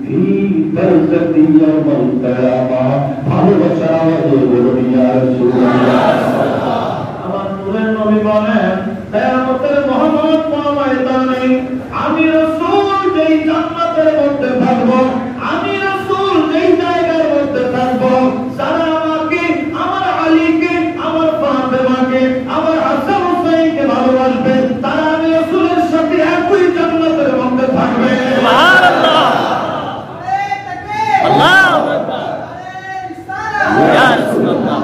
في برزخ يوم القيامة ভালোবাসার আওয়াজে বলুন ইয়া রাসূলুল্লাহ। আমার নূরের নবী বলেন কিয়ামতের মহম্মদ ময়দানে আমি রাসূল যেই জান্নাতের মধ্যে থাকব, আমি রাসূল যেই জায়গার মধ্যে থাকব, যারা আমাকে, আমার আলীকে, আমার ফাতেমাকে, আমার হাসান হুসাইনকে ভালোবাসবে, তারা আমি রাসূলের সাথে একই জান্নাতের মধ্যে থাকবে। সুবহানাল্লাহ, আল্লাহু আকবার, ইয়া রাসূলুল্লাহ,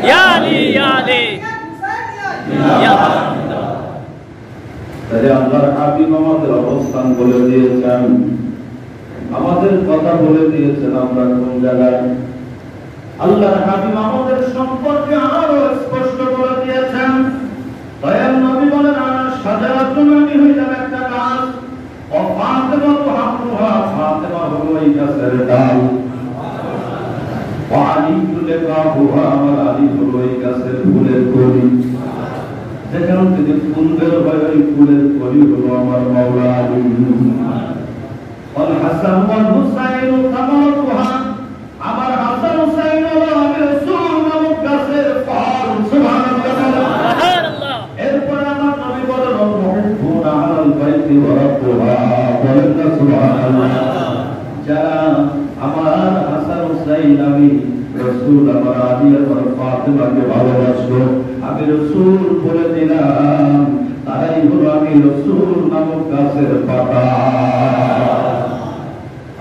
ইয়া আলী, ইয়া আলী, ইয়া আল্লাহ। তাহলে আল্লাহর হাবিব আমাদের অবস্থান বলে দিয়েছেন, আমাদের কথা বলে দিয়েছেন আমরা কোন জায়গায়। আল্লাহর হাবিব আমাদের সম্পর্কে আরো স্পষ্ট করে দিয়েছেন। দয়াল নবী বলেন আনা শাজারাতুন, আমি হইলাম একটা গাছ, ও ফাতেমা তো হামুহা, ফাতেমা হলো এই গাছের ডাল, ও আলী লিকাহুহা, আমার আলী হলো এই গাছের ফুলের কলি। যেখান থেকে ফুল বের হয় ওই ফুলের কলি হলো আমার মাওলা আলী। ওয়াল হাসান ওয়াল হুসাইন কামাতুহা, আমার হাসান হুসাইন হলো আমি রাসূল নামক গাছের ফল। সুবহানাল্লাহ। এরপর আমার নবী বলেন মুহিব্বুনা আলাল বাইতি ওয়া রাব্বুহা, বলেন না সুবহানাল্লাহ। যারা আমার হাসান হুসাইন, আমি রাসূল, আমার আলী, আমার ফাতেমাকে ভালোবাসলো, আমি রাসূল বলে দিলাম, তারাই হলো আমি রাসূল নামক গাছের পাতা।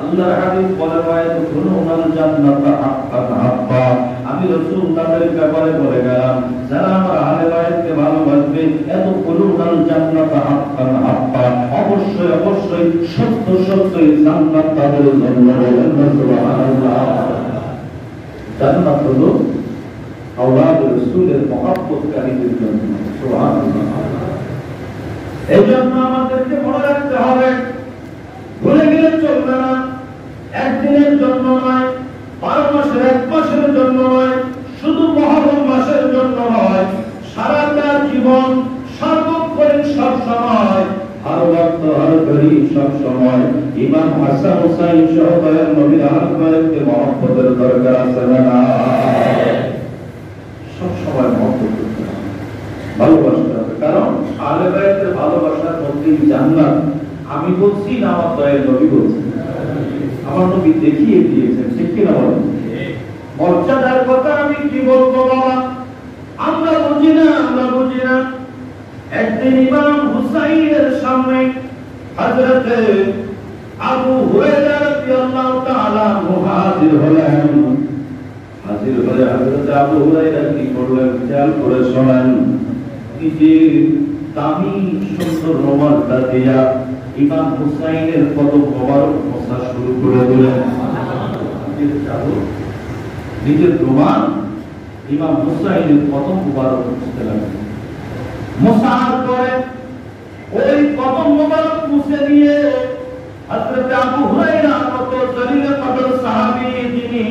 আল্লাহর হাবিব বলে ওয়ায়াদখুলুনাল জান্নাতা হাক্কান হাক্কা, আমি রাসূল তাদের ব্যাপারে বলে গেলাম, যারা আমার আহলে বাইতকে ভালোবাসবে ইয়াদখুলুনাল জান্নাতা হাক্কান হাক্কা, অবশ্যই অবশ্যই সত্য সত্যই জান্নাত তাদের জন্য। বলেন না সুবহানাল্লাহ। জান্নাত হলো আওলাদ রাসূলের মহব্বতকারীদের জন্য। সুবহানাল্লাহ। এই জন্য আমাদেরকে মনে রাখতে হবে, ভুলে গেলে চলবে না। একদিনের জন্য নয়, 12 মাসের 1 মাসের জন্য নয়, শুধু মুহররম মাসের জন্য নয়, সারাটা জীবন সর্বক্ষণ সব সময়, হর ওয়াক্ত হর ঘড়ি সব সময় ইমাম হাসান হুসাইন সহ দয়াল নবীর আহলে বাইতকে মহব্বতের দরকার আছে না? সব সময় মহব্বত করতে হবে, ভালোবাসতে হবে। কারণ আহলে বাইতের ভালোবাসার মধ্যেই জান্নাত। আমি বলছি না, আমার দয়াল নবী বলছেন, আমার নবী দেখিয়ে দিয়েছেন। ঠিক কিনা বলেন? মর্যাদার কথা আমি কি বলবো বাবা, আমরা বুঝি না, আমরা বুঝি না। একদিন ইমাম হুসাইনের সামনে হযরত আবু হুরায়রা রাদিয়াল্লাহু তাআলা হাজির হলেন। হাজির হলে হযরত আবু হুরায়রা কি করলেন খেয়াল করে শোনেন। নিজের দামি সুন্দর রুমালটা দিয়া ইমাম হুসাইনের কদম মোবারক মোছা শুরু করে দিলেন। নিজের রুমাল ইমাম হুসাইনের কদম মোবারক মুছতে লাগলেন। মোছার পরে ওই কদম মোবারক মুছে দিয়ে হযরত আবু হুরায়রা কত জলিল কদর সাহাবী, যিনি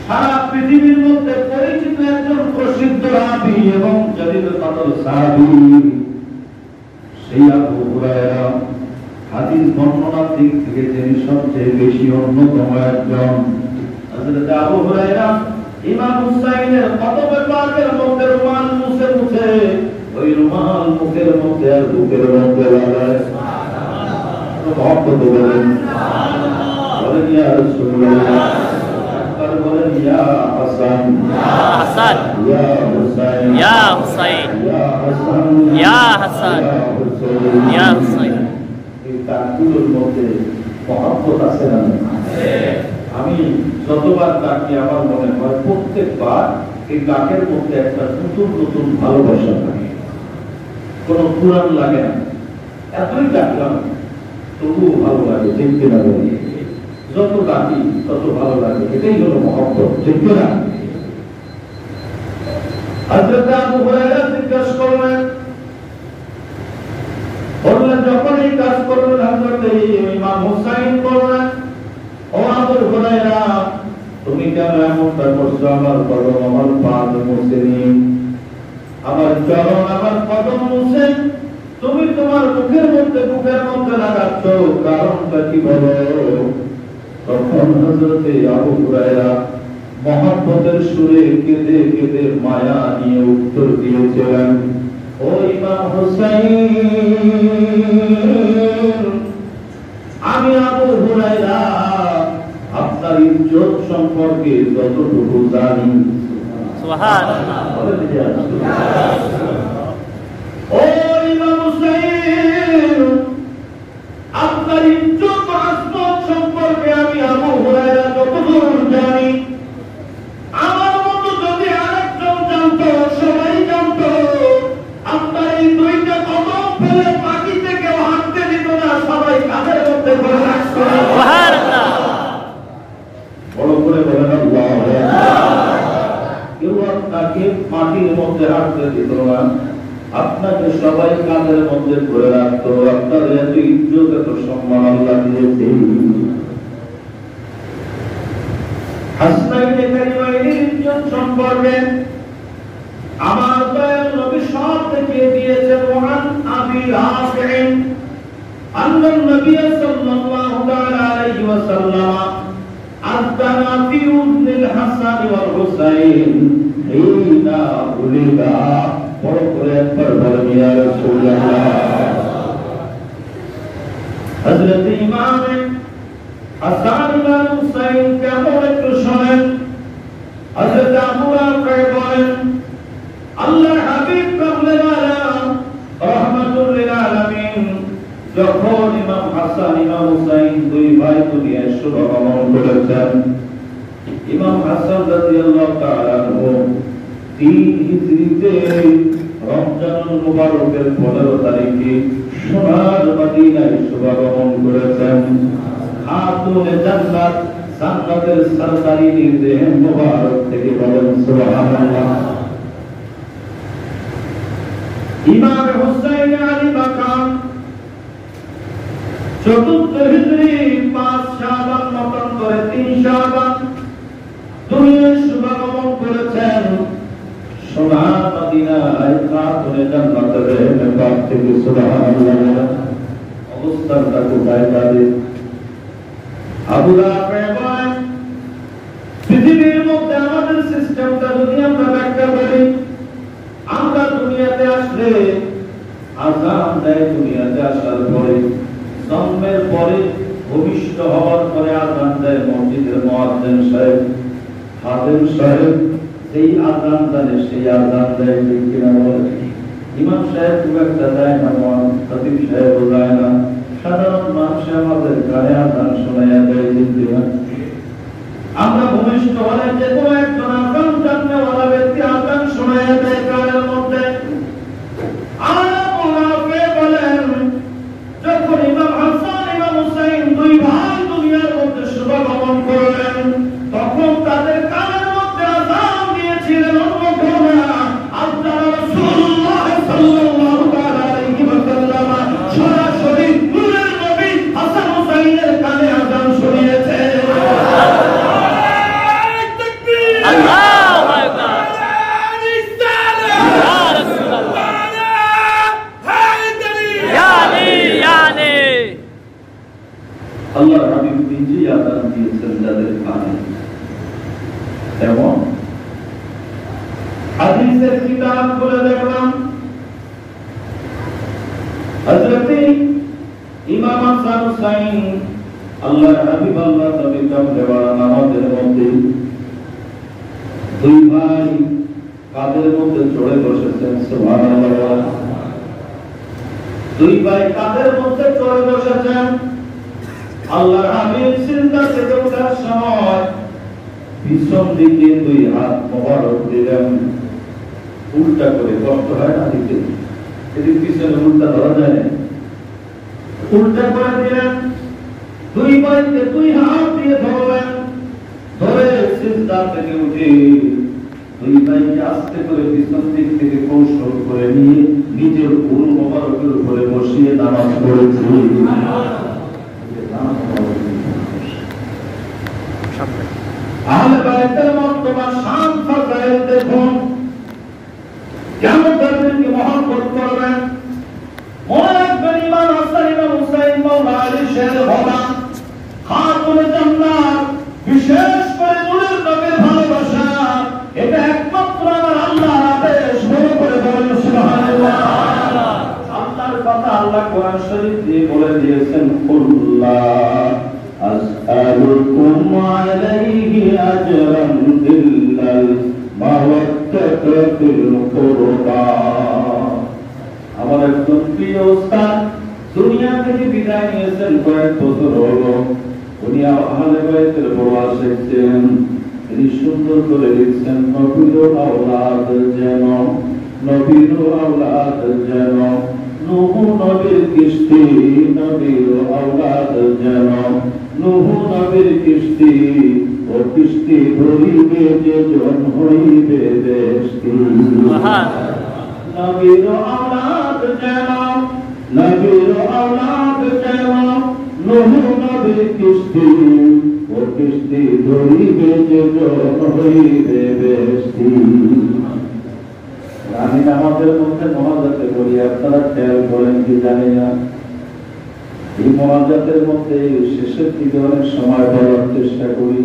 সারা পৃথিবীর মধ্যে পরিচিত একজন প্রসিদ্ধ রাবী এবং জলিল কদর সাহাবী, সেই আবু হুরায়রা হাদিস বর্ণনার দিক থেকে যিনি সবচেয়ে বেশি অন্যতম একজন। হযরত আবু হুরায়রা ইমাম হুসাইনের কদমে পাকের মধ্যে রুমাল মুছে মুছে ওই রুমাল মুখের মধ্যে আর বুকের মধ্যে লাগায়। সুবহানাল্লাহ। মহব্বত বলেন সুবহানাল্লাহ। বলেন ইয়া রাসূলুল্লাহ। আকবার বলেন ইয়া হাসান, ইয়া হাসান, ইয়া হুসাইন, ইয়া হুসাইন, ইয়া হাসান, ইয়া হাসান, ইয়া হুসাইন। এই তাকবীরের মধ্যে মহব্বত আছে না? আছে। আমি যতবার ডাকি আমার মনে হয় প্রত্যেকবার এই ডাকের মধ্যে একটা নতুন নতুন ভালোবাসা থাকে, কোন পুরান লাগে না। এতই ডাকলাম তবুও ভালো লাগে। ঠিক কিনা বলি? যত ডাকি তত ভালো লাগে। এটাই হলো মহব্বত। ঠিক কিনা? হযরত আবু হুরায়রা জিজ্ঞাসা করলেন, বললেন যখন এই কাজ করলেন হযরত ইমাম হুসাইন বললেন, ও আবু হুরায়রা তুমি কেন এমনটা করছো? আমার কদম আমার পা মুছেনি, আমার চরণ আমার কদম মুছে তুমি তোমার বুকের মধ্যে লাগাচ্ছ, কারণ নামটা কি বলো? তখন হযরতে আবু হুরায়রা মহব্বতের সুরে কেঁদে কেঁদে মায়া নিয়ে উত্তর দিয়েছিলেন, ও ইমাম হুসাইন, আমি আবু হুরায়রা আপনার ইজ্জত সম্পর্কে যতটুকু জানি। সুবহানাল্লাহ। ও ইমাম হুসাইন, আপনার ইজ্জত আসমত সম্পর্কে আমি আবু হুরায়রা যতদূর জানি, আমার মতো যদি আরেকজন জানতো, সবাই জানতো, আপনার এই দুইটা কদম ফেলে পাখিতে কেউ হাঁটতে দিত না, সবাই কাঁধের মধ্যে করে রাখতো। সুবহানাল্লাহ। বড় করে বলেন আল্লাহু আকবার। কেউ আপনাকে মাটির মধ্যে হাঁটতে দিত না, আপনাকে সবাই কাঁধের মধ্যে ধরে রাখতো। আপনার এত ইজ্জত, এত সম্মান আল্লাহ দিয়েছে। হাসনাইনে কারিমাইনের ইজ্জত সম্পর্কে আমার দয়াল নবী সব থেকে দিয়েছেন। ওয়ান আবি রাফি'in আন্না নবী সাল্লাল্লাহু তাআলা আলাইহি ওয়াসাল্লাম আযযানা ফি উযনিল হাসান ওয়াল হুসাইন হিনা উলিদা। বড় করে একবার বলেন ইয়া রাসূলুল্লাহ। হযরত ইমাম হাসান ইবনে হুসাইন কেমন একটু শোনেন। হযরত আবু রাফি বলেন, আল্লাহর হাবিব কামলেওয়ালা রাহমাতুল লিল আলামিন যখন ইমাম হাসান ইমাম হুসাইন দুই ভাই দুনিয়ায় শুভগমন করেছেন, ইমাম হাসান রাদিয়াল্লাহু তাআলা আনহু 3 হিজরিতে রমজানুল মুবারকের 15 তারিখে সোনার মদিনায় শুভগমন করেছেন। খাতুনে জান্নাত, জান্নাতের সরদারি নির্দেশ মুবারক থেকে বলেন সুবহানাল্লাহ। ইমাম হুসাইন আলী মাকাম 4 হিজরি 5 শাবান মতন করে 3 শাবান দুনিয়ায় শুভগমন করেছেন। সোনার মদিনায় খাতুনে জান্নাতের মেহরাব থেকে সুবহানাল্লাহ। অবস্থানটা কোথায় তাদের? আবু রাফি বলেন, পৃথিবীর মধ্যে আমাদের সিস্টেমটা যদি আমরা ব্যাখ্যা করি, আমরা দুনিয়াতে আসলে আযান দেয়, দুনিয়াতে আসার পরে জন্মের পরে ভূমিষ্ঠ হওয়ার পরে আযান দেয় মসজিদের মুয়াজ্জিন সাহেব, খাদেম সাহেব। সেই আযান জানে, সেই আযান দেয় ঠিক কিনা বলে? ইমাম সাহেব খুব একটা দেয় না, খতিব সাহেবও দেয় না, সাধারণ মানুষ আমাদের কানে আযান শোনাইয়া দেয় ঠিক কিনা? আমরা ভূমিষ্ঠ হলে যে কোনো একজন আযান জাননেওয়ালা ব্যক্তি আযান শোনাইয়া দেয় কানের মধ্যে। যখন ইমাম হাসান ইমাম হুসাইন দুই ভাই দুনিয়ার মধ্যে শুভগমন করলেন, তখন তাদের কানের মধ্যে আযান দিয়েছিলেন আল্লাহ রাসূলুল্লাহ সাল্লাল্লাহু আলাইহি ওয়াসাল্লাম। সরাসরি নূরের নবী হাসান হুসাইনের কানে আযান শুনিয়েছে। আল্লাহু আকবার। আল্লাহর হাবিব নিজেই আযান দিয়েছেন যাদের কানে। এবং হাদিসের কিতাব খুলে দেখলাম, হযরত ইমাম হাসান হুসাইন আল্লাহর হাবিব আল্লাহর নবী কামলেওয়ালা নামাজের মধ্যে দুই ভাই কাঁধের মধ্যে চড়ে বসেছেন। সুবহানাল্লাহ। দুই ভাই কাঁধের মধ্যে চড়ে বসেছেন। আল্লাহর হাবিব সিজদা থেকে ওঠার সময় পিছন দিকে দুই হাত মোবারক দিলেন উল্টা করে। কষ্ট হয় না দিতে? এদিক পিছনে উল্টা ধরা যায় না, উল্টা করে দিলেন। দুই ভাইকে দুই হাত দিয়ে ধরলেন, ধরে সিজদা থেকে উঠে দুই ভাইকে আস্তে করে পিছন দিক থেকে কৌশল করে নিয়ে নিজের ভুল মোবারকের উপরে বসিয়ে নামাজ পড়েছে। আহলে বাইতের মর্তবা শান ফাজাইল দেখুন, কেমন তাদেরকে মহব্বত করবেন। মনে রাখবেন ইমাম হাসান ইমাম হুসাইন মাওলা আলী শের হবা শরীফ দিয়ে বলে দিয়েছেন কুল্লাহ আসআলুকুম আলাইহি আজরান ইল্লাল মাওয়াক্কাতা ফিল কুরবা। আমার একজন প্রিয় উস্তাদ দুনিয়া থেকে বিদায় নিয়েছেন কয়েক বছর হলো। উনি আহলে বাইতের বড় আশিক ছিলেন। তিনি সুন্দর করে লিখছেন নবীর আওলাদ যেন নূহ নবীর কিস্তি, নবীর আওলাদ যেন নূহ নবীর কিস্তি, ও কিস্তি ধরিবে যে জন হইবে বেশতি। নবীর আওলাদ যেন নূহ নবীর কিস্তি, ও কিস্তি ধরিবে যে জন হইবে বেশতি। আমি আমাদের মধ্যে মোনাজাতে করি, আপনারা খেয়াল করেন কি জানি না। এই মোনাজাতের মধ্যে শেষের দিকে অনেক সময় বলার চেষ্টা করি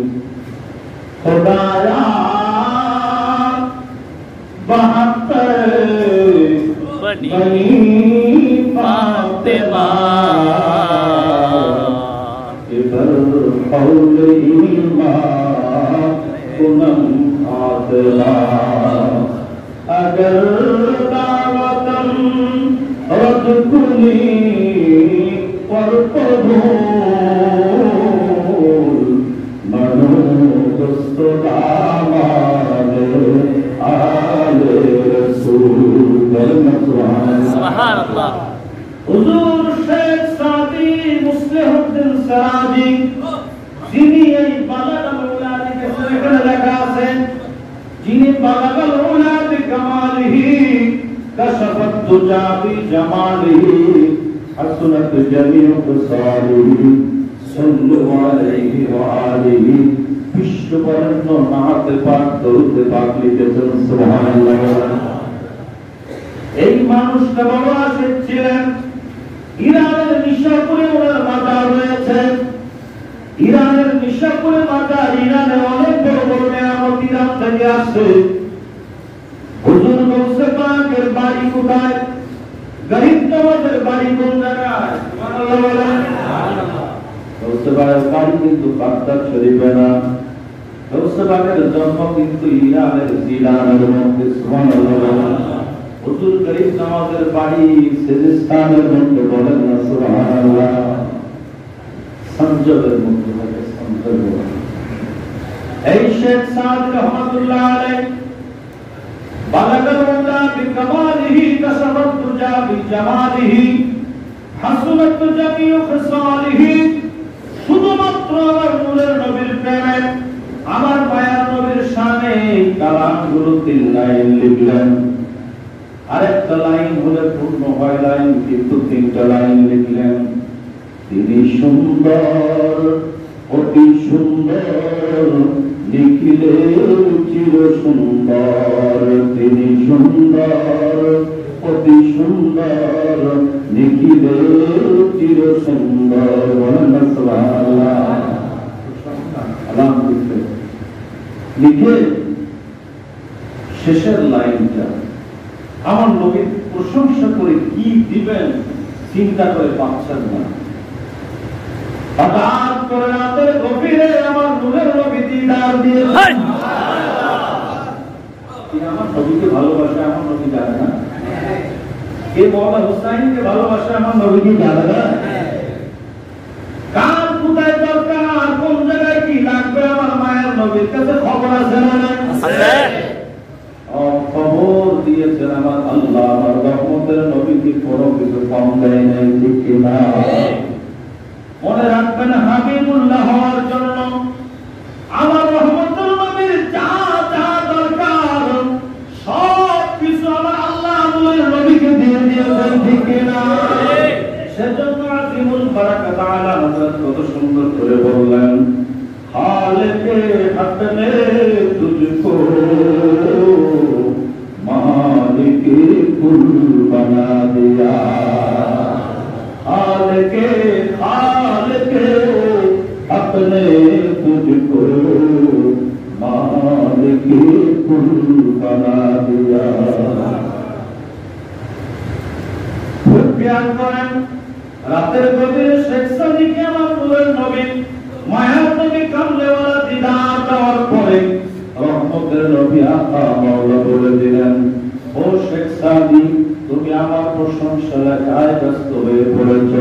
খোদায়া বনি ফাতেমা ইবর কওলে ঈমান কুনম আদলা अगर दावतन रद कुनी पर कबूल मनो दोस्त दामाने आले रसूल सुभान अल्लाह। हुजूर शेख सादी मुस्लिहुद्दीन सराजी যিনি এই বালাগাল উলাদিকে সেখানে লেখা আছে, যিনি বালাগাল উলাদি কামালিহি কাশাফাত দুজা বি জামালিহি হাসনাত জামিউ কসালিহি সাল্লু আলাইহি ওয়া আলিহি বিশ্ববরণ্য নাতে পাক দরুদ পাক লিখেছেন সুবহানাল্লাহ। এই মানুষটা বড় আশিক ছিলেন। ইরানের নিশাপুরে ওনার মাজার রয়েছে। ইরানের নিশাপুরে মাজার, ইরানে অনেক বড় বড় নিয়ামত ইরান থেকে আসছে। হুজুর গৌসে পাকের বাড়ি কোথায়? গরিব নওয়াজের বাড়ি কোন জায়গায়? সুবহানাল্লাহ বলেন। গৌসে পাকের বাড়ি কিন্তু বাগদাদ শরীফে না। গৌসে পাকের জন্ম কিন্তু ইরানের জিলানের মধ্যে। সুবহানাল্লাহ বলেন। হুজুর গরিব নওয়াজের বাড়ি সিজিস্তানের মধ্যে। বলেন না সুবহানাল্লাহ। সঞ্জবের মধ্যে থাকে সঞ্জব। এই শেখ সাদ রহমাতুল্লাহ আলাইহি বালাগাল উলা বিকামালিহি কাশাফাত দুজা বিজামালিহি হাসনাত জামিউ খিসালিহি। শুধুমাত্র আমার নূরের নবীর প্রেমে, আমার মায়ার নবীর শানে কালামগুলো 3 লাইন লিখলেন। আরেকটা লাইন হলে পূর্ণ হয় লাইন, কিন্তু 3টা লাইন লিখলেন। তিনি সুন্দর, অতি সুন্দর, লিখিলে চির সুন্দর। তিনি সুন্দর, অতি সুন্দর, লিখিলে চির সুন্দর। বলেন সুবহানাল্লাহ। আলহামদুলিল্লাহ। লিখে শেষের লাইনটা আমার নবীর প্রশংসা করে কি দিবেন চিন্তা করে পাচ্ছেন না। হঠাৎ করে রাতের গভীরে আমার নূরের নবী দিদার দিয়েছেন। আমার নবীকে ভালোবাসে, আমার নবী জানে না? কে মওলা হুসাইনকে ভালোবাসে, আমার নবী কি জানে না? কার কোথায় দরকার, কোন জায়গায় কি লাগবে, আমার মায়ের নবীর কাছে খবর আছে না? আছে। খবর দিয়েছেন আমার আল্লাহ। আমার রহমতের নবীকে কোনো কিছু কম দেয় নাই, ঠিক কিনা? মনে রাখবেন, হাবিবুল্লাহ হওয়ার জন্য আমার রহমতের নবীর যা যা দরকার সব কিছু আমার আল্লাহ আমাদের নবীকে দিয়ে দিয়েছেন, ঠিক কিনা? সেজন্য আজিমুল বারাকাত আলা হযরত কত সুন্দর করে বললেন, খালেকে হক নে তুঝকো মালিকে কুল বানা দিয়া। খালেকে अपने तुझको मालिक कुल बना दिया। খুব প্যার করেন রাতের গভীরে শেখ সাদিকে আমার নূরের নবী মায়ার নবী কামলেওয়ালা দিদার দেওয়ার পরে রহমতের নবী আকা মাওলা বলে দিলেন, ও শেখ সাদি, তুমি আমার প্রশংসা লেখায় ব্যস্ত হয়ে পড়েছ,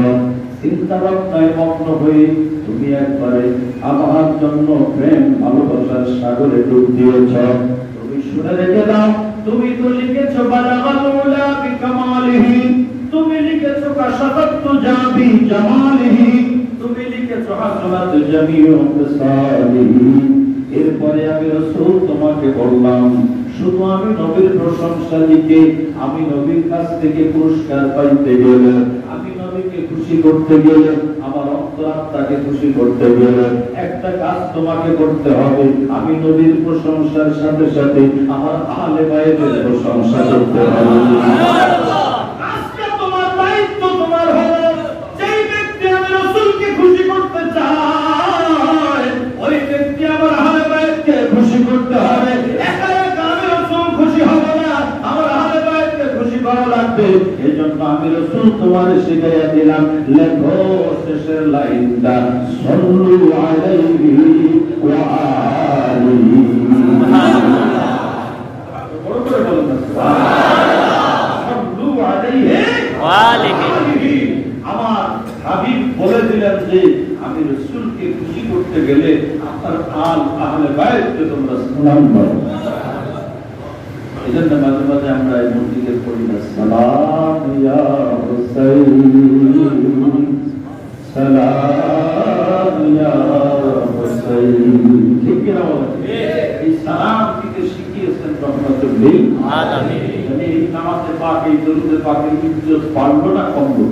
চিন্তা ভাবনায় মগ্ন হয়ে তুমি একবারে আমার জন্য প্রেম ভালোবাসার সাগরে ডুব দিয়েছ। তুমি শুনে রেখে দাও, তুমি তো লিখেছ বালাগালুলা বিকামালিহি, তুমি লিখেছ কাশাফাতু জাবি জামালিহি, তুমি লিখেছ হাসনাত জামিউ ফিসালিহি। এরপরে আমি রাসূল তোমাকে বললাম, শুধু আমি নবীর প্রশংসা লিখে আমি নবীর কাছ থেকে পুরস্কার পাইতে গেলে, আমি নবীকে খুশি করতে গেলে, আমার অন্তরাত্মাকে খুশি করতে গেলে একটা কাজ তোমাকে করতে হবে, আমি নবীর প্রশংসার সাথে সাথে আমার আহলে বাইতের প্রশংসা করতে হবে। আজকে তোমার দায়িত্ব তোমার হলো, যেই ব্যক্তি আমি রাসূলকে খুশি করতে চায় ওই ব্যক্তি আমার আহলে বাইতকে খুশি করতে হবে। একা একা আমি রাসূল খুশি হব না, আমার আহলে বাইতকে খুশি করা লাগবে। এজন্য আমি রাসূল তোমারে শিখাইয়া দিলাম, লেখো শেষের লাইনটা, সাল্লু আলাইহি ওয়া আলিহি। বড় করে বলুন না, সাল্লু আলাইহি ওয়া আলিহি। আমার হাবিব বলে দিলেন যে আমি রাসূলকে খুশি করতে গেলে আপনার আহলে বাইতকে তোমরা সালাম করো। এজন্য মাঝে মাঝে আমরা এই মসজিদে পড়ি না, সালাম ইয়া হুসাইন, সালাম ইয়া হুসাইন। ঠিক কি না বলেন? এই সালাম দিতে শিখিয়েছেন রহমাতুল লিল আলামিন। মানে এই নামাজে পাক, এই দরুদে পাকে ইজ্জত বাড়লো না কমলো?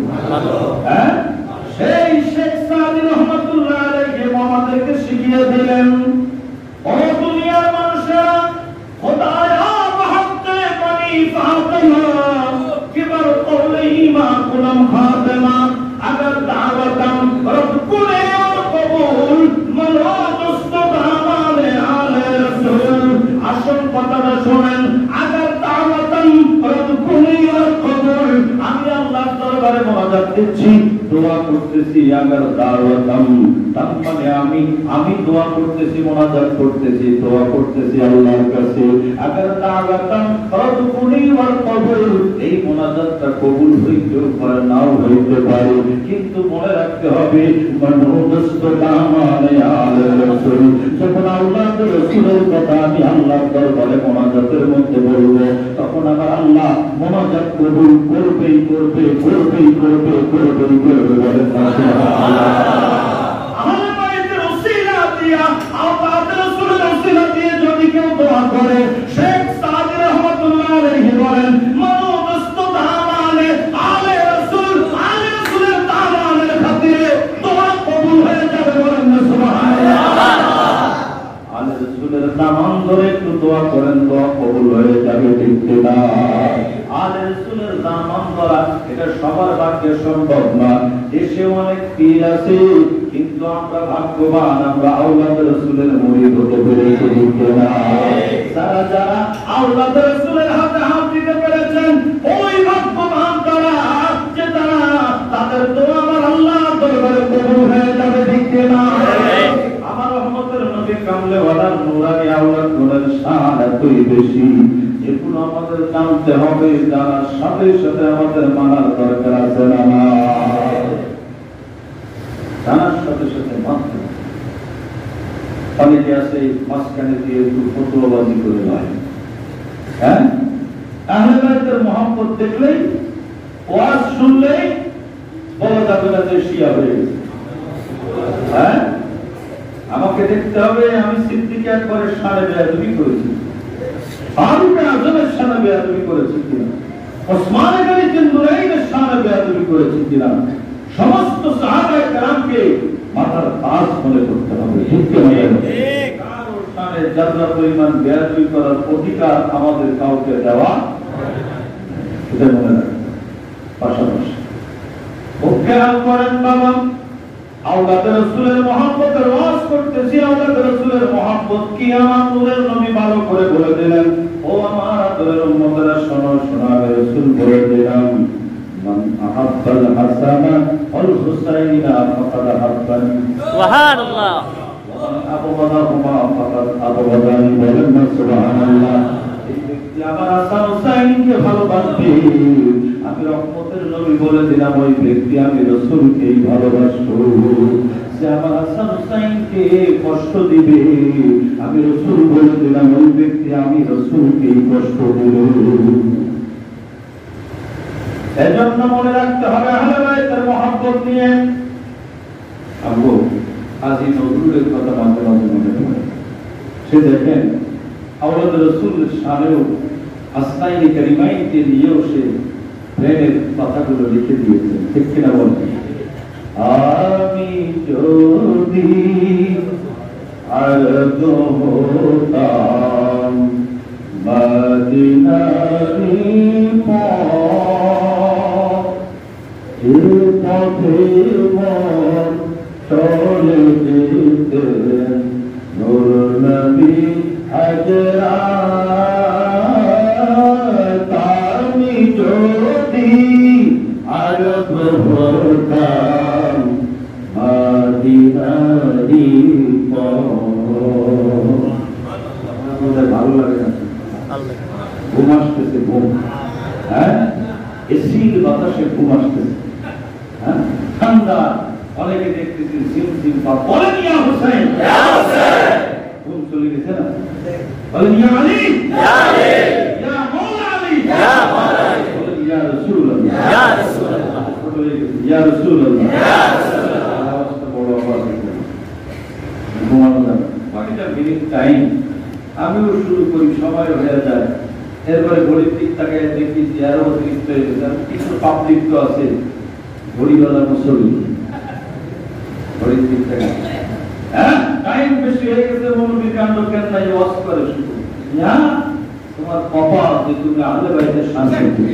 হ্যাঁ, সেই শেখ সাদি রহমাতুল্লাহ আলাইহি আমাদেরকে শিখিয়ে দিলেন, ও দুনিয়ার মানুষেরা, খোদায়া বাহাতে বনি ফাতিমা কিবার কওলিহি মা কুলাম ফাতিমা, अगर दावतम रब कुले और कबूल मनो दोस्तों हमारे आले रसूल। আসল কথাটা শুনেন, अगर दावतम रब कुले और कबूल, আমি আল্লাহর দরবারে মুনাজাত দিচ্ছি, দোয়া করতেছি, अगर दावतम তার মানে আমি দোয়া করতেছি, মুনাজাত করতেছি, দোয়া করতেছি আল্লাহর কাছে, अगर दावतम रब कुले और कबूल, এই মুনাজাতটা কবুল হইতেও পারে নাও হইতে পারে, কিন্তু মনে রাখতে হবে যখন আল্লাহর রাসূলের কথা আমি আল্লাহর দরবারে মুনাজাতের মধ্যে বলবো, তখন আমার আল্লাহ মুনাজাত কবুল করবেই করবে, করবেই করবে, করবেই করবে। বলেন সুবহানাল্লাহ। আহলে বাইতের ওসিলা দিয়া, আল্লাহর রাসূলের ওসিলা দিয়ে যদি কেউ দোয়া করে, শেখ সাদি রাহমাতুল্লাহ আলাইহি বলেন, নাম ধরে একটু দোয়া করেন, দোয়া কবুল হয়ে যাবে। ঠিক কিনা? আলে রাসূলের নাম ধরা এটা সবার ভাগ্যে সম্ভব না। দেশে অনেক পীর আছে, কিন্তু আমরা ভাগ্যবান, আমরা আওলাদ রাসূলের মুরিদ হতে পেরেছি। ঠিক কিনা? যারা যারা আওলাদ রাসূলের হাতে হাত দিতে পেরেছেন, ওই ভাগ্যবান তারা, যে তারা তাদের দোয়া আমার আল্লাহর দরবারে কবুল হয়ে যাবে। ঠিক কিনা? আমার রহমতের নবী কামলেওয়ালার নূরানি আওলাদ গুণের শান এতই বেশি, যেগুলো আমাদের জানতে হবে, জানার সাথে সাথে আমাদের মানার দরকার আছে না? জানার সাথে সাথে মানতে হবে। অনেকে আছে মাঝখানে দিয়ে একটু ফতোয়াবাজি করে নয়, হ্যাঁ, আহলে বাইতের মুহাব্বত দেখলেই, ওয়াজ শুনলেই বলা যাবে না যে শিয়া হয়ে গেছে। হ্যাঁ, আমাকে দেখতে হবে আমি সিদ্দিক আকবরের সানে বেয়াদবি করেছি, ফারুক আযমের সানে বেয়াদবি করেছি কিনা, ওসমান গনি নুরাইনের সানে বেয়াদবি করেছি কিনা, সমস্ত সাহাবায়ে কেরামকে মাথার তাজ মনে করতে হবে। ঠিক কিনা? কারোর সানে যারা পরিমাণ বেয়াদবি করার অধিকার আমাদের কাউকে দেওয়া, এটা মনে রাখবেন। পাশাপাশি খেয়াল করেন বাবা, আওলাদ রাসূলের মুহাব্বতের ওয়াজ করতেছি, আওলাদ রাসূলের মুহাব্বত কি আমার নূরের নবী ভালো করে বলে দিলেন, ও আমার আদরের উম্মতেরা শোনো, শোনো, আমি রাসূল বলে দিলাম, মান আহাব্বাল হাসানা ওয়াল হুসাইনা ফাকাদ আহাব্বানি সুবহানাল্লাহ আবগাদাহুমা ফাকাদ আবগাদানি বলেন না সুবহানাল্লাহ। এই ব্যক্তি আমার হাসান হুসাইনকে ভালোবাসবে, আমি রহমতের নবী বলে দিলাম ওই ব্যক্তি আমি রাসূলকেই ভালোবাসবো। যে আমার হাসান হুসাইনকে কষ্ট দিবে, আমি রাসূল বলে দিলাম ওই ব্যক্তি আমি রাসূলকেই কষ্ট দেব। এজন্য মনে রাখতে হবে আহলে বাইতের মহব্বত নিয়ে। আবু কাজী নজরুলের কথা মাঝে মাঝে মনে পড়ে। সে দেখেন আওলাদ রাসূলের শানেও আসমাইনি কারিমাইনকে নিয়েও সে প্রেমের কথাগুলো লিখে দিয়েছেন, ঠিক কিনা বলেন? আমি যদি আরব হতাম মদিনারি পথে মন চলে যেতেন নূর নবী হযরত। আমি যদি আরব হতাম মদিনারি পথে। ভালো লাগে না? ঘুম আসতেছে, ঘুম, হ্যাঁ, এসির বাতাসে ঘুম আসতেছে, হ্যাঁ, ঠান্ডা, অনেকে দেখতেছি সিমসিম পা বলেন ইয়া হুসাইন, ইয়া হুসাইন, ঘুম চলে গেছে না? বলেন ইয়া আলী, ইয়া আলী, ইয়া মাওলা আলী, ইয়া মাওলা আলী, বলেন ইয়া রাসূলুল্লাহ, ইয়া রাসূলুল্লাহ, ইয়া রাসূলুল্লাহ, ইয়া রাসূলুল্লাহ। আওয়াজটা বড় আওয়াজ করে ঘুমানো যাবে। বাকিটা মিনিট টাইম আমিও শুরু করি, সময় হয়ে যায়, এরপরে ঘড়ির দিক তাকায় দেখি যে আরো অতিরিক্ত হয়ে গেছে। কিছু পাবলিক তো আছে ঘড়িওয়ালা মুসল্লি, ঘড়ির দিক তাকায়, হ্যাঁ টাইম বেশি হয়ে গেছে, মৌলবী কাণ্ড কেন নাই ওয়াজ করে শুধু। তোমার কপাল যে তুমি আহলে বাইতের শান্তি দিবে।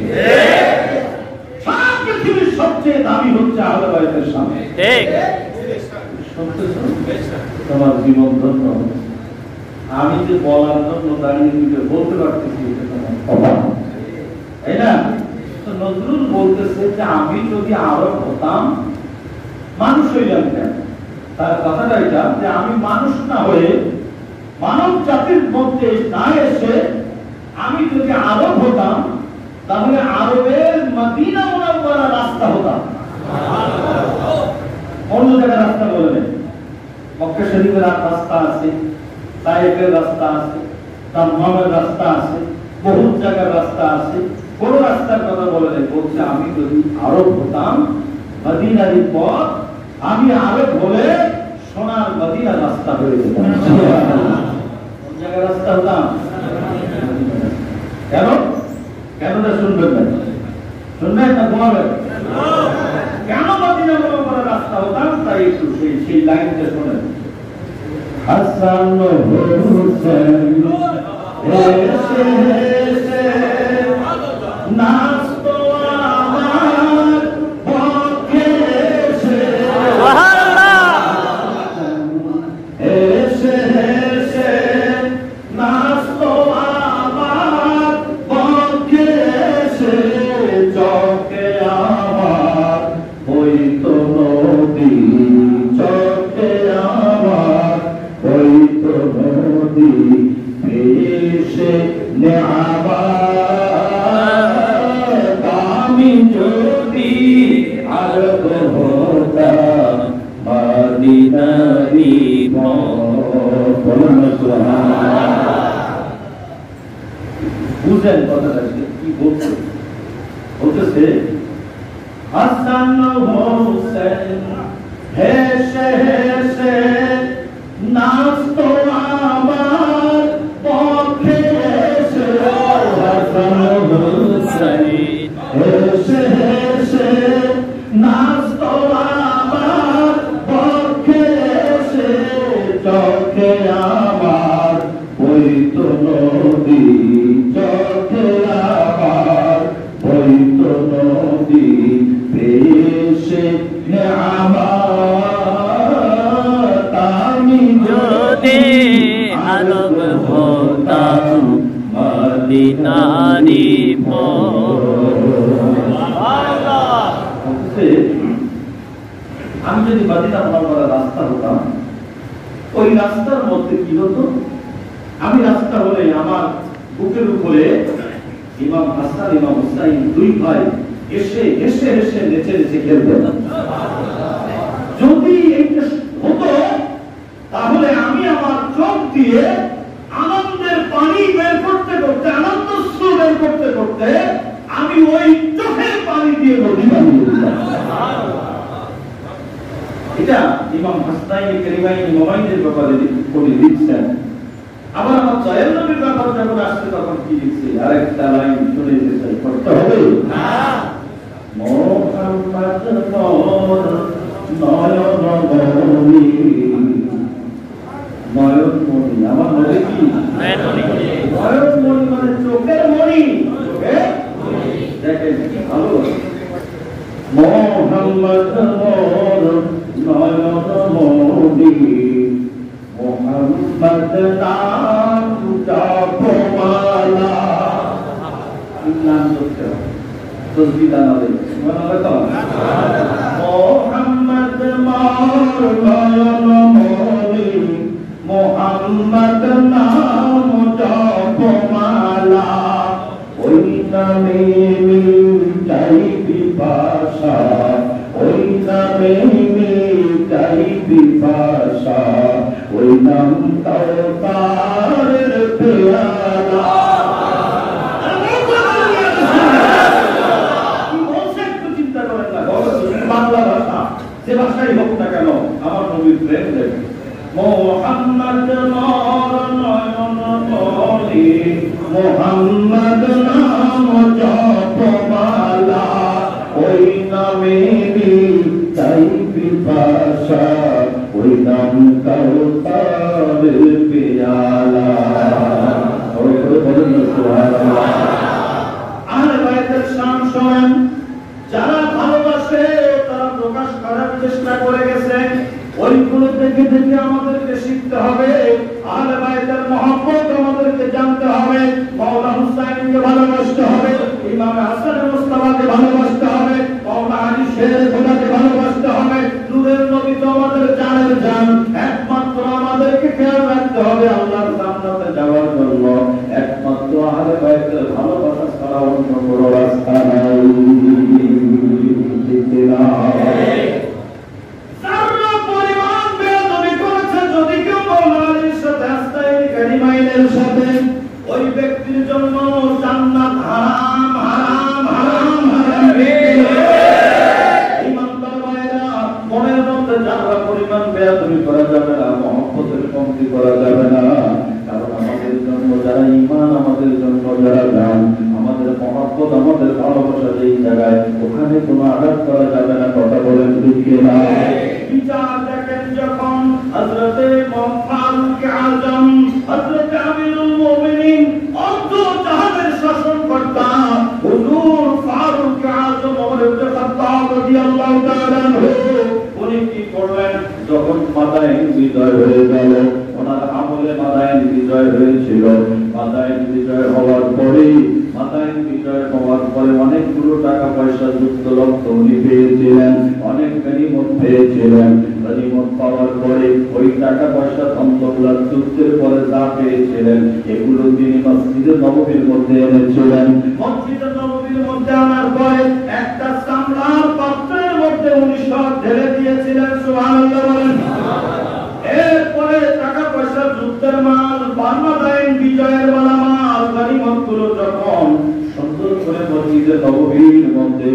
সারা পৃথিবীর সবচেয়ে দামি হচ্ছে আহলে বাইতের শান্তি। ঠিক তোমার জীবন ধন্য হবে। আমি যে বলার জন্য দাঁড়িয়ে দিতে বলতে পারতেছি তাই না? নজরুল বলতেছে যে আমি যদি আরব হতাম, মানুষ হইলাম কেন? তার কথাটা এটা যে আমি মানুষ না হয়ে মানব জাতির মধ্যে না এসে আমি যদি আরব হতাম তাহলে আরবের মদিনা মুনাওয়ারা রাস্তা হতাম। অন্য জায়গায় রাস্তা বলে নেই। মক্কা শরীফের রাস্তা আছে, তায়েফের রাস্তা আছে, দাম্মামের রাস্তা আছে, বহু জায়গার রাস্তা আছে, কোন রাস্তার কথা বলে নেই। বলছে আমি যদি আরব হতাম মদিনারি পথ, আমি আরব হলে সোনার মদিনা রাস্তা হয়ে যেতাম। কোন জায়গার রাস্তা হতাম? কেন? কেনটা শুনবেন না, শুনবেন না ঘুমাবেন? কেন মদিনা মুনাওয়ারা রাস্তা হতাম তাই একটু সেই লাইনটা শোনেন। হাসান হুসাইন এসে এসে নাচতো আমার পক্ষে এসে, এসে এসে নাচতো আমার পক্ষে এসে, চোখে আমার হইতো নদী, চোখে আমার হইতো নদী, এসে নেয়ামত। আমি যদি আরব হতাম মদিনারি পথ। বুঝেন কথাটা কি বলছে? বলতেছে হাসান হোসেন হেসে হেসে নাচতো আমার পক্ষে এসে, হাসান হোসেন হেসে হেসে নাচতো আমার পক্ষে এসে, চোখে আমার হইতো নদী, চোখে আমার হইতো নদী, পেশে নেয়ামত। আমি যদি আরব হতাম মদিনারি পথ। আমি যদি মদিনা মুনাওয়ারার রাস্তা হতাম, ওই রাস্তার মধ্যে কি হতো, আমি রাস্তা হলে আমার বুকের উপরে ইমাম হাসান ইমাম হুসাইন দুই ভাই এসে হেসে হেসে নেচে নেচে খেলতেন। যদি এইটা হতো তাহলে আমি আমার চোখ দিয়ে আনন্দের পানি বের করতে করতে, আনন্দ অশ্রু বের করতে করতে আমি ওই চোখের পানি দিয়ে নদী বানিয়ে দিতাম। এটা ইমাম হাসান কারিমাইন ইমামাইনের ব্যাপারে করে দিচ্ছেন। আবার আমার দয়াল নবীর ব্যাপার যখন আসছে তখন কি লিখছে, আরেকটা লাইন শুনে যেতে করতে হবে না। মোহাম্মদ নয়নমণি, নয়নমণি আমার নবী কি নয়নমণি, মানে চোখের মণি, দেখেন কি ভালো। মোহাম্মদ নয়নমণি, মোহাম্মদ নাম জপমালা, নাম জপতে তসবিহ দানাবে সুবহানাল্লাহ। তো মোহাম্মদ নয়নমণি, মোহাম্মদ নাম জপমালা, ওই নামে মিটাই বিপাশা, ওই নামে মিটাই বিপাশা, ওই নাম কাউসারের পেয়ালা। কি বলছে একটু চিন্তা করেন না, বাংলা ভাষা যে ভাষাই হোক না কেন, আমার নবীর প্রেম দেখে। মোহাম্মদ নয়নমণি, মোহাম্মদ নাম জপমালা, ওই নামে মিটাই বিপাশা, ওই নাম কাউসারের পেয়ালা। ওই করে বলেন না সুবহানাল্লাহ। আহলে বাইতের শান শোনেন, যারা ভালোবাসে তারা প্রকাশ করার চেষ্টা করে গেছে, ওইগুলো দেখে দেখে আমাদেরকে শিখতে হবে। আহলে বাইতের মহব্বত আমাদেরকে জানতে হবে। মাওলা হুসাইনকে ভালোবাসতে হবে, ইমাম হাসান মুস্তাফাকে ভালোবাসতে হবে, মাওলা আলী শের খোদাকে ভালোবাসতে হবে। নূরের নবী তো আমাদের জানের জান, একমাত্র আমাদেরকে খেয়াল রাখতে হবে আল্লাহর জান্নাতে যাওয়ার জন্য একমাত্র আহলে বাইতের ভালোবাসা ছাড়া অন্য কোনো রাস্তা নাই। ঠিক না? ওই ব্যক্তির জন্য জান্নাত হারাম হারাম হারাম হারাম। ইমানদার ভাইরা, মনের মধ্যে যারা পরিমাণ বেয়াদবি করা যাবে না, মহব্বতের কমতি করা যাবে না। কারণ আমাদের জন্য যারা ঈমান, আমাদের জন্য যারা জান, আমাদের মহব্বত, আমাদের ভালোবাসা যেই জায়গায়, ওখানে কোনো আঘাত করা যাবে না। কথা বলেন ঠিক না? বিচার দেখেন যখন হযরতে ফারুক আযম, হযরতে আমিরুল মুমিনিন, অর্ধ জাহানের শাসনকর্তা হুজুর ফারুক আযম ওমর ইবনে খাত্তাব রাদিয়াল্লাহু তাআলা আনহু, উনি কি করলেন, যখন মাদায়েন বিজয় হয়ে গেল, ওনার আমলে মাদায়েন বিজয় হয়েছিল। মাদায়েন বিজয় হওয়ার পরে, মাদায়েন বিজয় হওয়ার পরে অনেকগুলো টাকা পয়সা যুক্ত রক্ত উনি পেয়েছিলেন, অনেক গনিমত পেয়েছিলেন। গনিমত পাওয়ার পরে ওই টাকা পয়সা ধন-দৌলত যুদ্ধের পরে যা পেয়েছিলেন, এগুলো তিনি মসজিদে নববীর মধ্যে এনেছিলেন। মসজিদে নববীর মধ্যে আনার পরে একটা চামড়ার পাত্রের মধ্যে উনি সব ঢেলে দিয়েছিলেন। সুবহানাল্লাহ বলেন। এরপরে টাকা পয়সা যুদ্ধের মাল, মাদায়েন বিজয়ের মাল, গনিমতগুলো যখন সুন্দর করে মসজিদে নববীর মধ্যে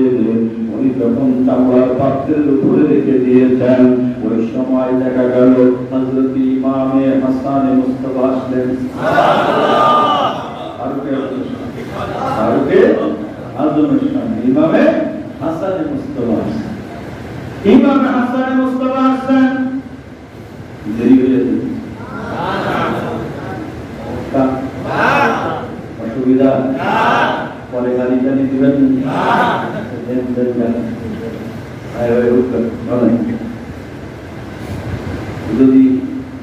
উনি যখন চামড়ার পাত্রের উপরে রেখে দিয়েছেন, ওই সময় দেখা গেল হযরত ইমামে হাসান মুস্তাফা আসলেন। ফারুকে আযমের সামনে ইমামে হাসান মুস্তাফা আসলেন। ইমামে হাসান মুস্তাফা আসলেন, দেরি হয়ে গেছে, অসুবিধা পরে গাড়ি টানি দিবেন, যদি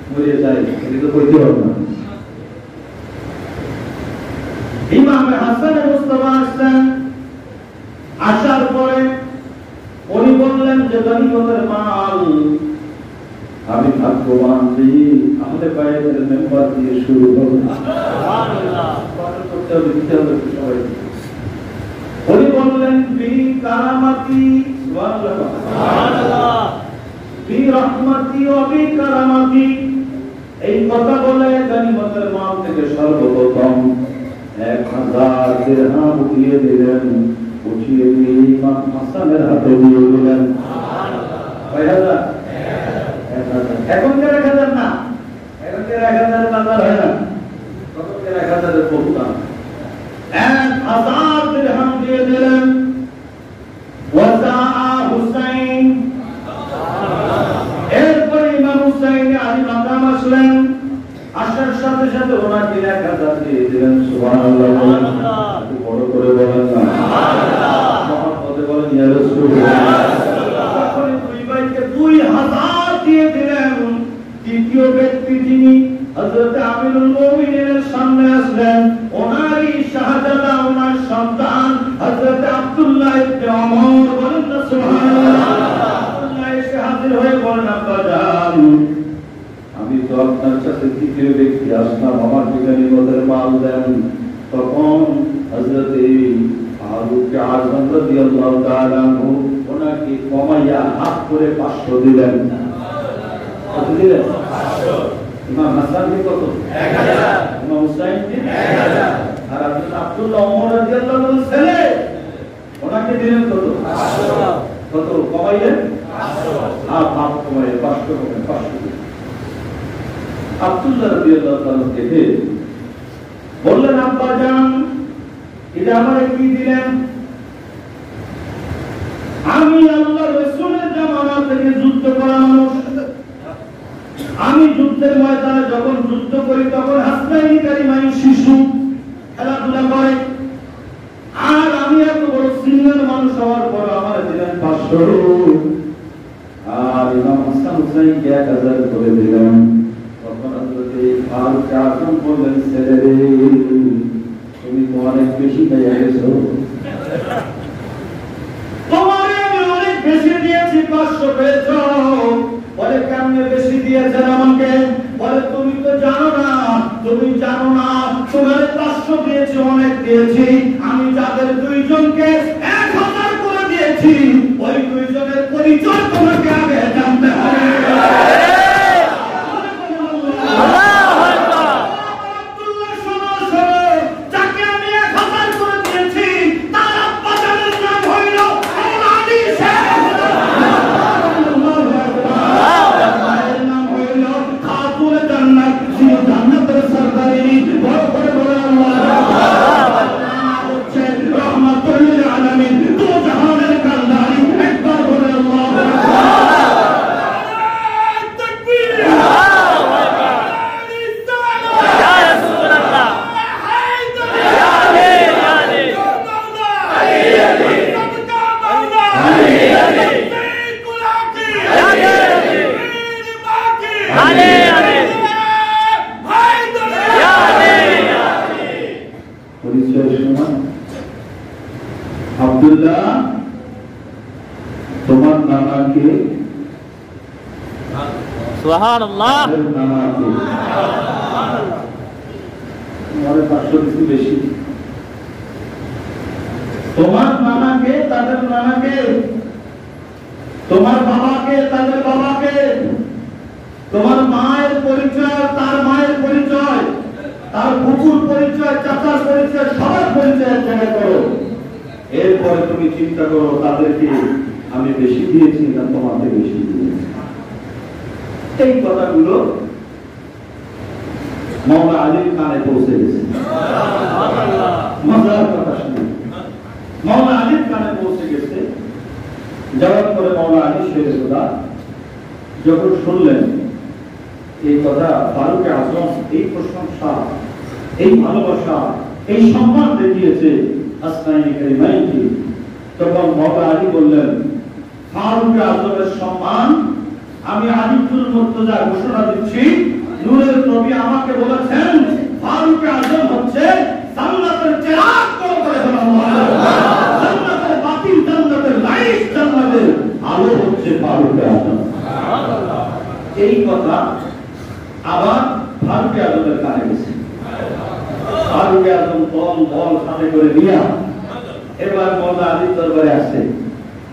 মরে যায় এটা তো করতে হবে না। ইমামে হাসান মুস্তাফা আসলেন, আসার পরে উনি বললেন যে গনিমতের মাল আমি ভাগ্যবান যে আমাদের বাইরের মেম্বার দিয়ে শুরু হল। উনি বললেন বি কারামাতি বি রহমতি ও বি কারামাতি, এই কথা বলে গনিমতের মাল থেকে সর্বপ্রথম 1000 দিরহাম উঠিয়ে দিলেন, উঠিয়ে দিয়ে ইমাম হাসানের হাতে দিয়ে দিলেন। কয় হাজার? 1000। এখনকার 1000 না, এখনকার 1000 বাজার হয় না, তখনকার 1000 এর বহু দাম। 1000 দিরহাম দিয়ে দিলেন। ওয়াজা হুসাইন, এরপরে ইমাম হুসাইন আলী মাকাম আসলেন, আসার সাথে সাথে ওনাকে 1000 দিয়ে দিলেন। সুবহানাল্লাহ, বড় করে বলেন না মহব্বতে বলেন ইয়া রাসূলুল্লাহ। যখন দুই ভাইকে 2000 দিয়ে দিলেন, তৃতীয় ব্যক্তি যিনি হযরত আমিরুল মুমিনের সামনে আসলেন, ওনারই শাহজাদা, ওনার সন্তান হযরত আব্দুল্লাহ ইবনে ওমর, বলেন না সুবহানাল্লাহ। আব্দুল্লাহ এসে হাজির হয়ে বলেন, আব্বা জান, আমি তো আপনার কাছে তৃতীয় ব্যক্তি আসলাম, আমার গনিমতের মাল দেন। তখন হযরত ফারুক আযম রাদিয়াল্লাহু তাআলা আনহু ওনাকে কমাইয়া হাত করে 500 দিলেন। কত দিলেন? 500। ইমাম হাসানকে কত? 1000। ইমাম হুসাইনকে 1000। আর আব্দুল্লাহ ওমর রাদিয়াল্লাহু তাআলার ছেলে, ওনাকে দিলেন কত? 500। কত কমাইলেন? 500। হাত কমাইয়ে 500 কমাইয়ে 500। আব্দুল্লাহ রাদিয়াল্লাহু তাআলা দেখে বললেন, আব্বা জান, এটা আমারে কি দিলেন? আমি আল্লাহর রাসূলের জামানা থেকে যুদ্ধ করা মানুষ, আমি যুদ্ধের ময়দানে যখন যুদ্ধ করি তখন হাসনাইনি কারিমাই শিশু খেলাধুলা করে, আর আমি এত বড় সিনিয়র মানুষ হওয়ার পর আমার দিলেন 500, আর ইমাম হাসান হুসাইনকে 1000 করে দিলেন। তখন হযরত ফারুক আযম বললেন, ছেলে রে, তুমি তো অনেক বেশি পেয়ে গেছো, তোমারে আমি অনেক বেশি দিয়েছি, 500 পেয়েছো। বলে, কেমনে বেশি দিয়েছেন আমাকে? বলে, তুমি তো জানো না, তুমি জানো না, তোমার 500 দিয়েছি, অনেক দিয়েছি। আমি যাদের দুইজনকে 1000 করে দিয়েছি, ওই দুইজনের পরিচয় তোমাকে আগে জানতে হবে। আব্দুল্লাহ, তোমার নানাকে সুবহানাল্লাহ, নানাকে তোমার 500 কিছু বেশি, তোমার নানাকে তাদের নানাকে, তোমার বাবাকে তাদের বাবাকে, তোমার মায়ের পরিচয় তার মায়ের পরিচয়, তার ফুফুর পরিচয়, চাচার পরিচয়, সবার পরিচয় এক জায়গায় করো। এরপরে তুমি চিন্তা করো তাদেরকে আমি বেশি দিয়েছি না তোমাকে বেশি দিয়েছি। এই কথাগুলো মাওলানা আলীর কানে পৌঁছে গেছে। মজার কথা শুনে মাওলানা আলীর কানে পৌঁছে গেছে। যাওয়ার পরে মাওলানা আলী শেরে খোদা যখন শুনলেন এই কথা, ফারুক আযম এই প্রশংসা, এই ভালোবাসা, এই সম্মান দেখিয়েছে হাসনাইনি কারিমাইনকে, তখন মাওলানা আলী বললেন, ফারুক আযমের সম্মান আমি আলিকুল মুর্তজা ঘোষণা দিচ্ছি। নূরের নবী আমাকে বলেছেন, ফারুক আযম হচ্ছে জান্নাতের চিরাগ করে জান্নাতের বাতি, জান্নাতের লাইট, জান্নাতের আলো হচ্ছে ফারুক আযম। এই কথা আবার ফারুক আজমের কানে গেছে। ফারুক আজম দল সাথে করে নিয়ে এবার মৌলা আলীর দরবারে আসে।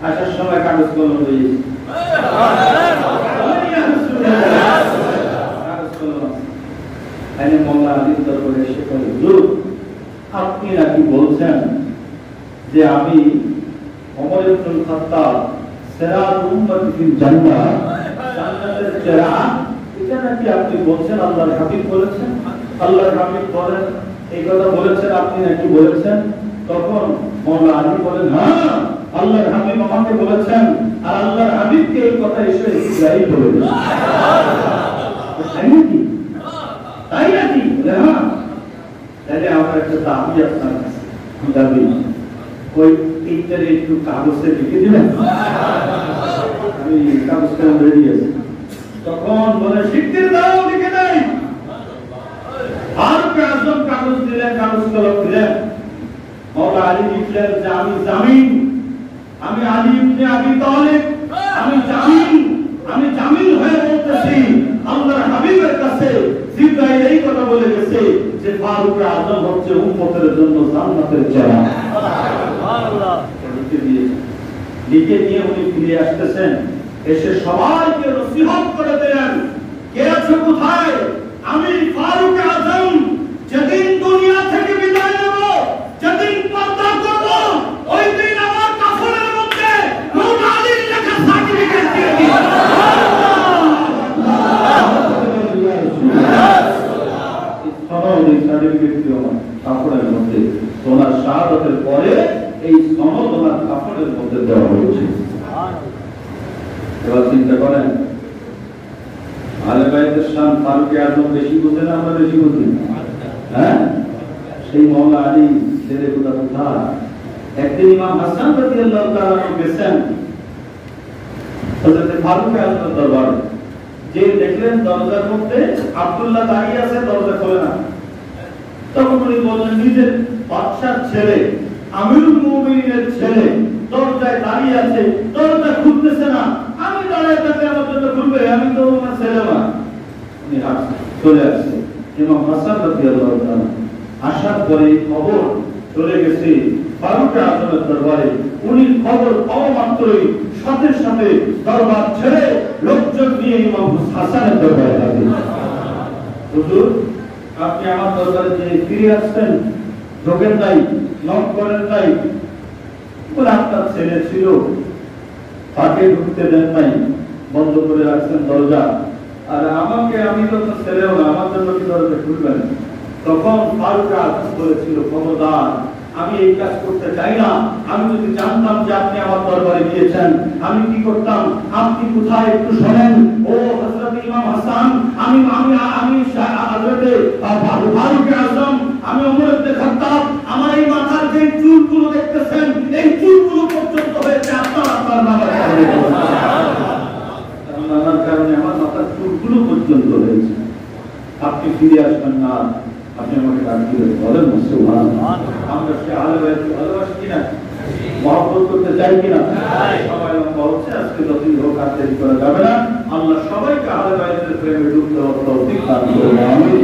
আসার সময় কাগজ কলম হয়েছে, মৌলা আলীর দরবারে এসে বলে, হুজুর আপনি নাকি বলছেন যে আমি ওমর ইবনুল খাত্তাব সিরাত উম্মতি ফিল জান্নাহ, জান্নাতের চেরাগ, এটা নাকি আপনি বলছেন? আল্লাহর হাবিব বলেছেন? আল্লাহর হাবিব বলেন এই কথা বলেছেন, আপনি নাকি বলেছেন? তখন মৌলা আলী বলেন, হ্যাঁ আল্লাহর হাবিব আমাকে বলেছেন, আর আল্লাহর হাবিবকে এই কথা এসে ইসরাইল বলে দিয়েছে। তাই নাকি? তাই নাকি? হ্যাঁ। তাহলে আমার একটা দাবি আপনার কাছে, দাবি ওই এইটারে একটু কাগজে লিখে দিবেন। আমি কাগজটা রেডি আছে। তখন বলে শিগগির দাও, লিখে দেয়। ফারুক আজম কাগজ দিলেন, কাগজ কলম দিলেন। মৌলা আলী লিখলেন যে আমি জামিন, আমি আলী ইবনে আবি তালিব, আমি জামিন হয়ে বলতেছি আল্লাহর হাবিবের কাছে জিবরাইল এই কথা বলে গেছে যে ফারুক আজম হচ্ছে উম্মতের জন্য জান্নাতের চেরাগ। সুবহানাল্লাহ। লিখে নিয়ে উনি ফিরে আসতেছেন, এসে সবাইকে নসিহত করে দিলেন, কে আছে কোথায়? আমি ফারুক আজম যেদিন দুনিয়া থেকে বিদায় নেব, যেদিন পর্দা করব, ওই দিন আমার কাফনের মধ্যে মৌলা আলীর লেখা সার্টিফিকেট দিয়ে দিই। এই সার্টিফিকেট দিও আমার কাফনের মধ্যে, তোমার শাহাদাতের পরে এই সনদ ওনার কাফনের মধ্যে দেওয়া হয়েছে। এবার চিন্তা করেন, আহলে বাইতের শান ফারুক আজম বেশি বুঝে না, আমরা বেশি বুঝি? হ্যাঁ, সেই মৌলা আলী ছেলে কোথায়? একদিন ইমাম হাসান রাদিয়াল্লাহু তাআলা গেছেন হযরত ফারুক আজমের দরবারে, যে দেখলেন দরজার মধ্যে আব্দুল্লাহ দাঁড়িয়ে আছে, দরজা খোলে না। তখন উনি বললেন, নিজের বাদশার ছেলে, আমিরুল মুমিনের ছেলে দরজায় দাঁড়িয়ে আছে, দরজা খুলতেছে না, আমি দাঁড়িয়ে থাকলে আমার জন্য খুলবে? আমি তো আমার ছেলে না। উনি চলে আসছে। ইমাম হাসান রাদিয়াল্লাহু তাআলা আসার পরে খবর চলে গেছে ফারুক আজমের দরবারে। উনি খবর পাওয়া মাত্রই সাথে সাথে দরবার ছেড়ে লোকজন নিয়ে ইমাম হাসানের দরবারে আসেন। হুজুর আপনি আমার দরবারে যে ফিরে আসছেন, ঢোকেন নাই, নক করেন নাই, বলে আপনার ছেলে ছিল, তাকে ঢুকতে দেন নাই, বন্ধ করে রাখছেন দরজা, আর আমাকে, আমি তো ছেলেও না, আমার জন্য কি দরজা খুলবেন? তখন ফারুক আজম বলেছিল, খবরদার, আমি এই কাজ করতে চাই না। আমি যদি জানতাম যে আপনি আমার দরবারে গিয়েছেন, আমি কি করতাম? আপনি কোথায় একটু শোনেন। ও হযরত ইমাম হাসান, আমি হযরতে ফারুক আজম, আমি ওমর ইবনে খাত্তাব, আমার এই মাথার যে চুলগুলো দেখতেছেন, এই চুলগুলো পর্যন্ত হয়েছে আপনার নামের কারণে, আমার মাথার চুলগুলো পর্যন্ত হয়েছে। আপনি ফিরে আসবেন না, আপনি আমাকে ডাক দিলেন, বলেন সুবহানাল্লাহ। আমরা সে আহলে বাইতকে ভালোবাসি কিনা? মহব্বত করতে চাই কিনা? সবাই লম্বা হচ্ছে, আজকে যতদিন হোক আর দেরি করা যাবে না। আল্লাহ সবাইকে আহলে বাইতের প্রেমে ডুবতে তৌফিক দান করুন। আমিন।